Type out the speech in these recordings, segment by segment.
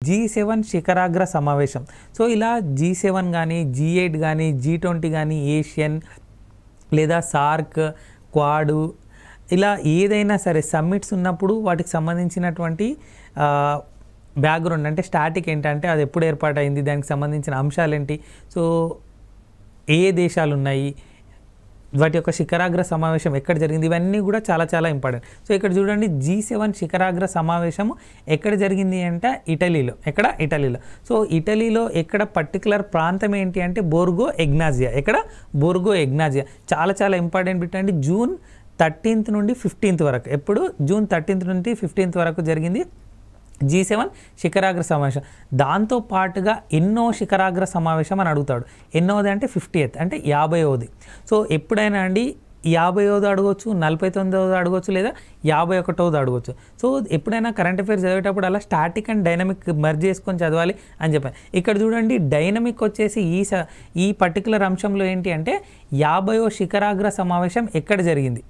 G7 శిఖరాగ్ర సమావేశం. So ఇలా G7 కానీ G8 కానీ G20 కానీ ఏషియన్ లేదా సార్క్ క్వాడు ఇలా ఏదైనా సరే సమ్మిట్స్ ఉన్నప్పుడు వాటికి సంబంధించినటువంటి బ్యాక్గ్రౌండ్ అంటే స్టాటిక్ ఏంటంటే అది ఎప్పుడు ఏర్పాటైంది, దానికి సంబంధించిన అంశాలు ఏంటి, సో ఏ దేశాలు ఉన్నాయి, వాటి యొక్క శిఖరాగ్ర సమావేశం ఎక్కడ జరిగింది, ఇవన్నీ కూడా చాలా చాలా ఇంపార్టెంట్. సో ఇక్కడ చూడండి G7 శిఖరాగ్ర సమావేశం ఎక్కడ జరిగింది అంటే ఇటలీలో. ఎక్కడ? ఇటలీలో. సో ఇటలీలో ఎక్కడ పర్టికులర్ ప్రాంతం ఏంటి అంటే బోర్గో ఎగ్నాజియా. ఎక్కడ? బోర్గో ఎగ్నాజియా. చాలా చాలా ఇంపార్టెంట్ బిట్ అండి. జూన్ 13th నుండి 15th వరకు. ఎప్పుడు? జూన్ 13th నుండి 15th వరకు జరిగింది G7 శిఖరాగ్ర సమావేశం. దాంతో పాటుగా ఎన్నో శిఖరాగ్ర సమావేశం అని అడుగుతాడు. ఎన్నోది అంటే 50th అంటే 50వది. సో ఎప్పుడైనా అండి 50వది అడగవచ్చు, 49వది అడగవచ్చు, లేదా 51వది అడగవచ్చు. సో ఎప్పుడైనా కరెంట్ అఫైర్స్ చదివేటప్పుడు అలా స్టాటిక్ అండ్ డైనమిక్ మర్జ్ చేసుకొని చదవాలి అని చెప్పాను. ఇక్కడ చూడండి డైనమిక్ వచ్చేసి ఈ పర్టికులర్ అంశంలో ఏంటి అంటే 50వ శిఖరాగ్ర సమావేశం ఎక్కడ జరిగింది,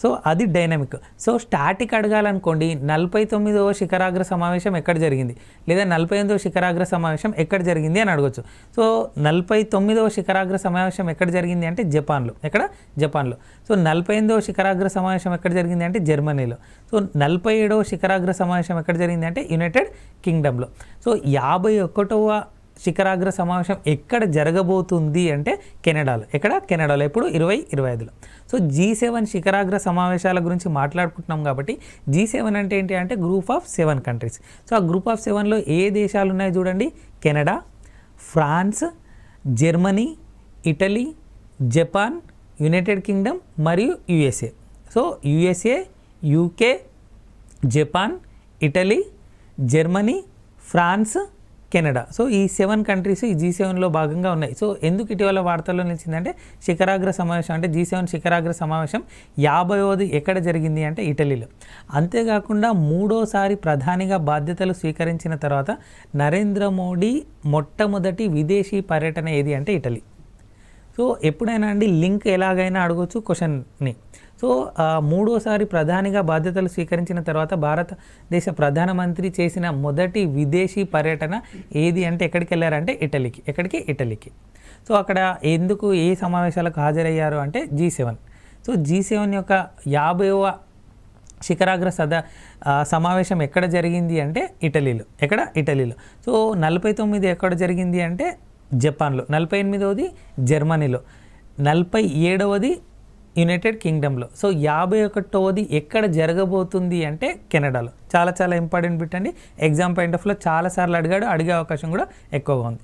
సో అది డైనమిక్. సో స్టాటిక్ అడగాలనుకోండి 49వ శిఖరాగ్ర సమావేశం ఎక్కడ జరిగింది, లేదా 48వ శిఖరాగ్ర సమావేశం ఎక్కడ జరిగింది అని అడగచ్చు. సో 49వ శిఖరాగ్ర సమావేశం ఎక్కడ జరిగింది అంటే జపాన్లో. ఎక్కడ? జపాన్లో. సో 48వ శిఖరాగ్ర సమావేశం ఎక్కడ జరిగింది అంటే జర్మనీలో. సో 47వ శిఖరాగ్ర సమావేశం ఎక్కడ జరిగింది అంటే యునైటెడ్ కింగ్డమ్లో. సో 51వ శిఖరాగ్ర సమావేశం ఎక్కడ జరగబోతుంది అంటే కెనడాలో. ఎక్కడ? కెనడాలో. ఎప్పుడు? 2025లో. సో G7 శిఖరాగ్ర సమావేశాల గురించి మాట్లాడుకుంటున్నాం కాబట్టి G7 అంటే ఏంటి అంటే గ్రూప్ ఆఫ్ 7 కంట్రీస్. సో ఆ గ్రూప్ ఆఫ్ 7లో ఏ దేశాలు ఉన్నాయి చూడండి, Canada, France, Germany, Italy, Japan, United Kingdom మరియు USA. So USA, UK, Japan, Italy, Germany, France, Canada. So ఈ 7 కంట్రీస్ ఈ G7లో భాగంగా ఉన్నాయి. సో ఎందుకు ఇటీవల వార్తల్లో నిలిచిందంటే శిఖరాగ్ర సమావేశం అంటే G7 శిఖరాగ్ర సమావేశం 50వది ఎక్కడ జరిగింది అంటే ఇటలీలో. అంతేకాకుండా మూడోసారి ప్రధానిగా బాధ్యతలు స్వీకరించిన తర్వాత నరేంద్ర మోడీ మొట్టమొదటి విదేశీ పర్యటన ఏది అంటే ఇటలీ. సో ఎప్పుడైనా అండి లింక్ ఎలాగైనా అడగవచ్చు క్వశ్చన్ని. సో మూడోసారి ప్రధానిగా బాధ్యతలు స్వీకరించిన తర్వాత భారతదేశ ప్రధానమంత్రి చేసిన మొదటి విదేశీ పర్యటన ఏది అంటే ఎక్కడికి వెళ్ళారంటే ఇటలీకి. ఎక్కడికి? ఇటలీకి. సో అక్కడ ఎందుకు ఏ సమావేశాలకు హాజరయ్యారు అంటే G7. సో G7 యొక్క 50వ శిఖరాగ్ర సమావేశం ఎక్కడ జరిగింది అంటే ఇటలీలో. ఎక్కడ? ఇటలీలో. సో 49 ఎక్కడ జరిగింది అంటే జపాన్లో, 48వది జర్మనీలో, 47వది యునైటెడ్ కింగ్డమ్లో. సో 51వది ఎక్కడ జరగబోతుంది అంటే కెనడాలో. చాలా చాలా ఇంపార్టెంట్ బిట్ అండి. ఎగ్జామ్ పాయింట్ ఆఫ్లో చాలాసార్లు అడిగే అవకాశం కూడా ఎక్కువగా ఉంది.